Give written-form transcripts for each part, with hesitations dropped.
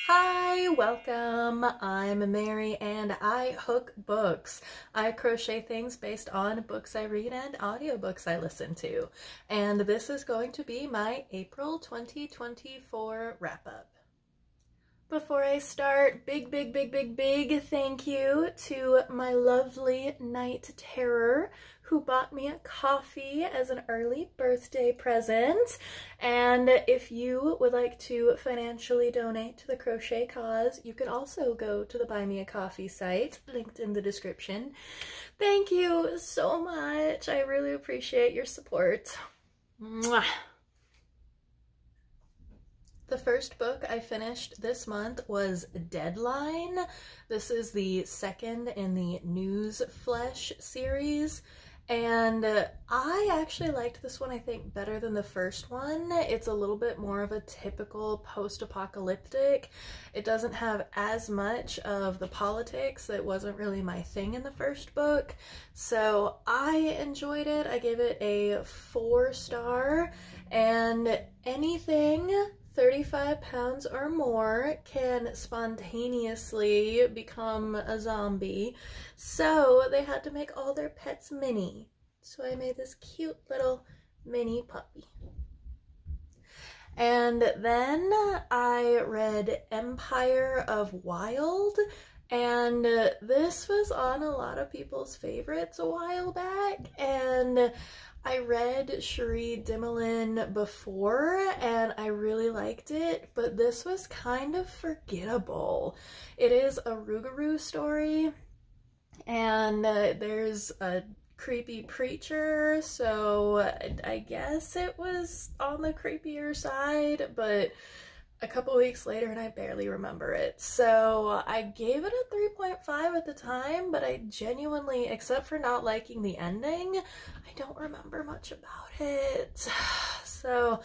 Hi, welcome. I'm Mary and I hook books. I crochet things based on books I read and audiobooks I listen to. And this is going to be my April 2024 wrap-up. Before I start, big thank you to my lovely night terror who bought me a coffee as an early birthday present. And if you would like to financially donate to the crochet cause, you can also go to the Buy Me a Coffee site, linked in the description. Thank you so much. I really appreciate your support. Mwah. The first book I finished this month was Deadline. This is the second in the Newsflesh series, and I actually liked this one, I think, better than the first one. It's a little bit more of a typical post-apocalyptic. It doesn't have as much of the politics that wasn't really my thing in the first book, so I enjoyed it. I gave it a 4-star, and anything 35 pounds or more can spontaneously become a zombie, so they had to make all their pets mini. So I made this cute little mini puppy. And then I read Empire of Wild, and this was on a lot of people's favorites a while back, and I read Cherie Dimaline before and I really liked it, but this was kind of forgettable. It is a Rougarou story, and there's a creepy preacher, so I guess it was on the creepier side, but a couple weeks later and I barely remember it. So I gave it a 3.5 at the time, but I genuinely, except for not liking the ending, I don't remember much about it. So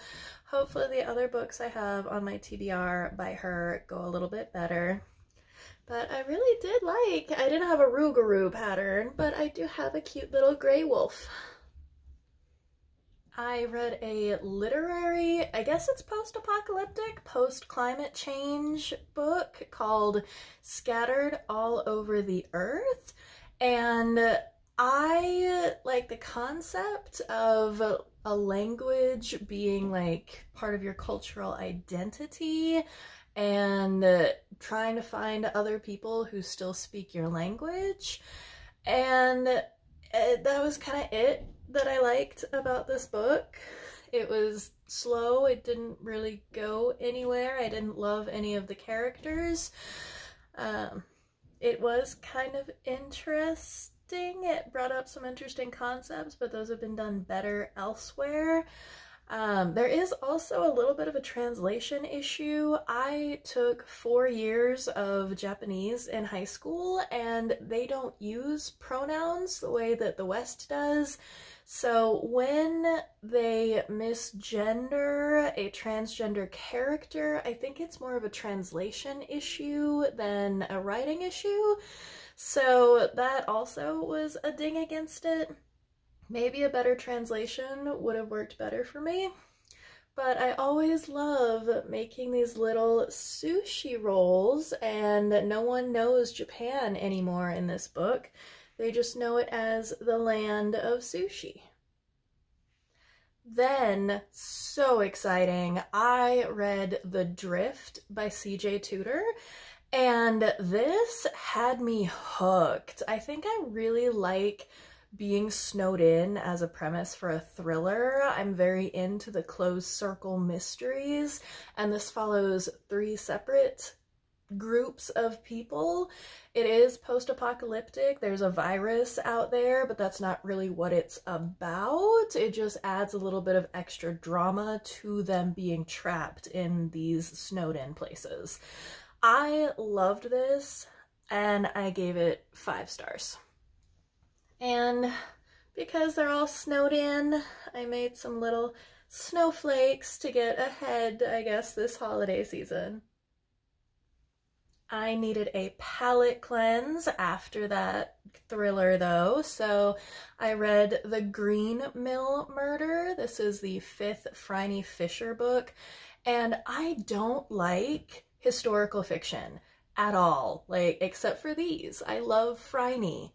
hopefully the other books I have on my TBR by her go a little bit better. But I really did like, I didn't have a Rougarou pattern, but I do have a cute little gray wolf. I read a literary, I guess it's post-apocalyptic, post-climate change book called Scattered All Over the Earth, and I like the concept of a language being like part of your cultural identity and trying to find other people who still speak your language, and that was kind of it that I liked about this book. It was slow, it didn't really go anywhere, I didn't love any of the characters. It was kind of interesting, it brought up some interesting concepts, but those have been done better elsewhere. There is also a little bit of a translation issue. I took 4 years of Japanese in high school, and they don't use pronouns the way that the West does. So when they misgender a transgender character, I think it's more of a translation issue than a writing issue. So that also was a ding against it. Maybe a better translation would have worked better for me, but I always love making these little sushi rolls, and no one knows Japan anymore in this book. They just know it as the land of sushi. Then, so exciting, I read The Drift by CJ Tudor, and this had me hooked. I think I really like being snowed in as a premise for a thriller. I'm very into the closed circle mysteries, and this follows 3 separate groups of people. It is post-apocalyptic. There's a virus out there, but that's not really what it's about. It just adds a little bit of extra drama to them being trapped in these snowed in places. I loved this, and I gave it 5 stars. And because they're all snowed in, I made some little snowflakes to get ahead, I guess, this holiday season. I needed a palette cleanse after that thriller though, so I read The Green Mill Murder. This is the 5th Phryne Fisher book, and I don't like historical fiction at all, like, except for these. I love Phryne.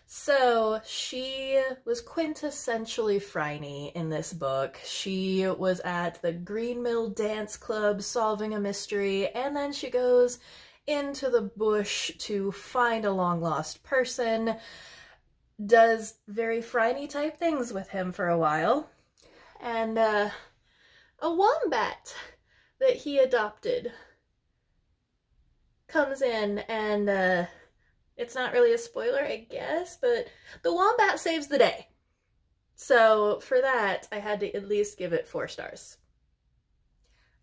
So she was quintessentially Phryne in this book. She was at the Green Mill Dance Club solving a mystery, and then she goes into the bush to find a long-lost person, does very Phryne type things with him for a while, and a wombat that he adopted comes in, and it's not really a spoiler, I guess, but the wombat saves the day. So for that, I had to at least give it 4 stars.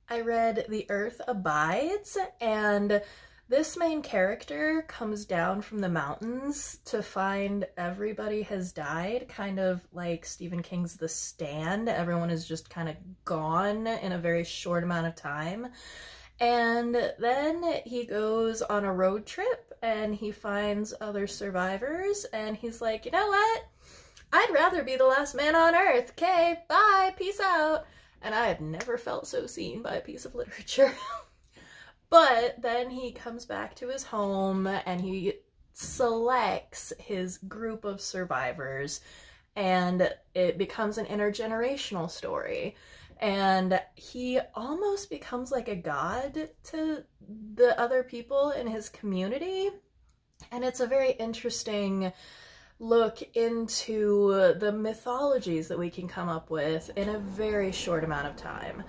I read The Earth Abides, and this main character comes down from the mountains to find everybody has died, kind of like Stephen King's The Stand. Everyone is just kind of gone in a very short amount of time. And then he goes on a road trip and he finds other survivors, and he's like, you know what? I'd rather be the last man on Earth. Okay, bye, peace out. And I had never felt so seen by a piece of literature. But then he comes back to his home and he selects his group of survivors, and it becomes an intergenerational story. And he almost becomes like a god to the other people in his community. And it's a very interesting look into the mythologies that we can come up with in a very short amount of time.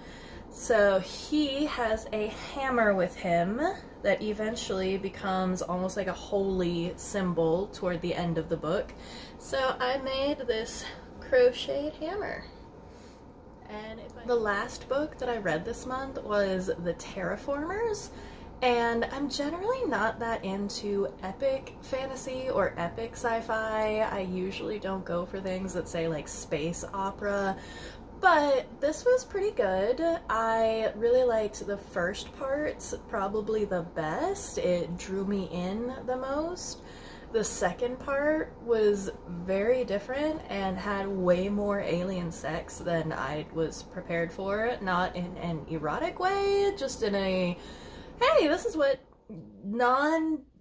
So he has a hammer with him that eventually becomes almost like a holy symbol toward the end of the book. So I made this crocheted hammer. And the last book that I read this month was The Terraformers, and I'm generally not that into epic fantasy or epic sci-fi. I usually don't go for things that say like space opera, but this was pretty good. I really liked the first parts, probably the best. It drew me in the most. The second part was very different and had way more alien sex than I was prepared for. Not in an erotic way, just in a, hey, this is what non-humans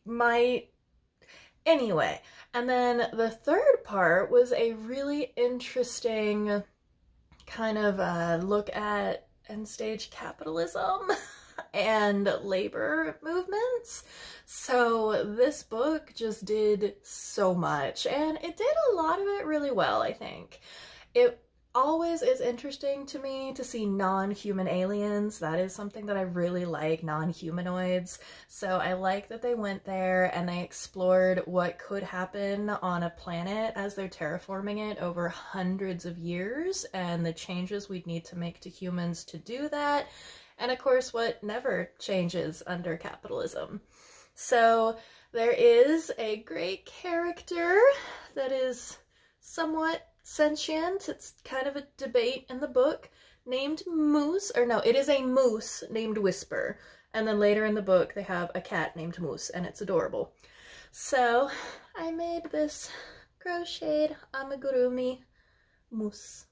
might... Anyway, and then the third part was a really interesting kind of look at end-stage capitalism and labor movements. So this book just did so much, and it did a lot of it really well, I think. It always is interesting to me to see non-human aliens. That is something that I really like, non-humanoids. So I like that they went there and they explored what could happen on a planet as they're terraforming it over hundreds of years, and the changes we'd need to make to humans to do that. And of course, what never changes under capitalism. So there is a great character that is somewhat sentient. It's kind of a debate in the book, named Moose, or no, it is a moose named Whisper. And then later in the book, they have a cat named Moose, and it's adorable. So I made this crocheted amigurumi moose.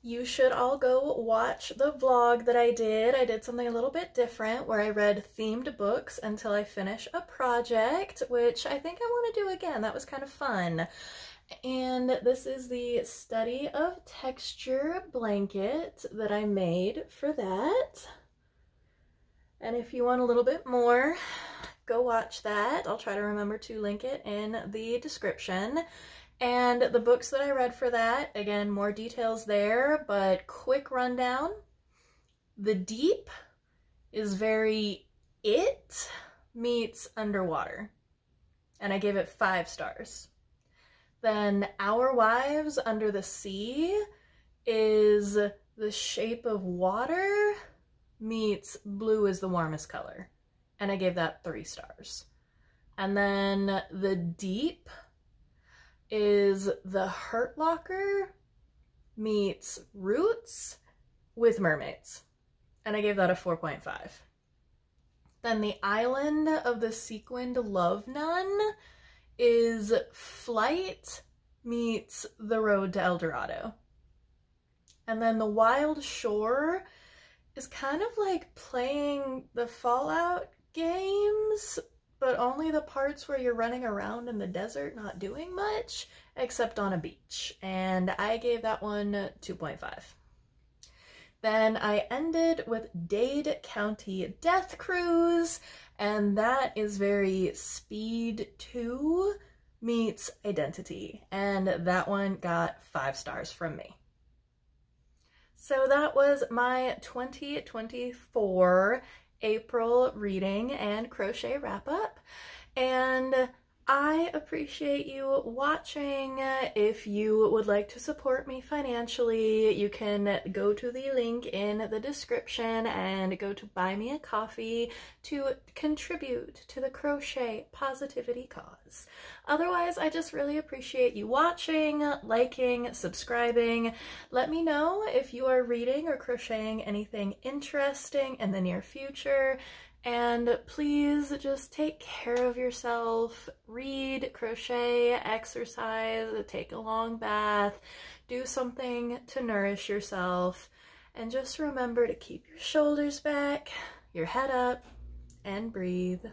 You should all go watch the vlog that I did. I did something a little bit different where I read themed books until I finish a project, which I think I want to do again. That was kind of fun. And this is the Study of Texture blanket that I made for that. And if you want a little bit more, go watch that. I'll try to remember to link it in the description. And the books that I read for that, again, more details there, but quick rundown. The Deep is very It meets Underwater, and I gave it 5 stars. Then Our Wives Under the Sea is The Shape of Water meets Blue is the Warmest Color, and I gave that 3 stars. And then The Deep is The Hurt Locker meets Roots with Mermaids, and I gave that a 4.5. Then The Island of the Sequined Love Nun is Flight meets The Road to El Dorado, And then the Wild Shore is kind of like playing the Fallout games, but only the parts where you're running around in the desert not doing much, except on a beach. And I gave that one 2.5. Then I ended with Dade County Death Cruise, and that is very Speed 2 meets Identity, and that one got 5 stars from me. So that was my 2024 April reading and crochet wrap-up, and I appreciate you watching. If you would like to support me financially, you can go to the link in the description and go to buy me a coffee to contribute to the crochet positivity cause. Otherwise, I just really appreciate you watching, liking, subscribing. Let me know if you are reading or crocheting anything interesting in the near future. And please just take care of yourself, read, crochet, exercise, take a long bath, do something to nourish yourself, and just remember to keep your shoulders back, your head up, and breathe.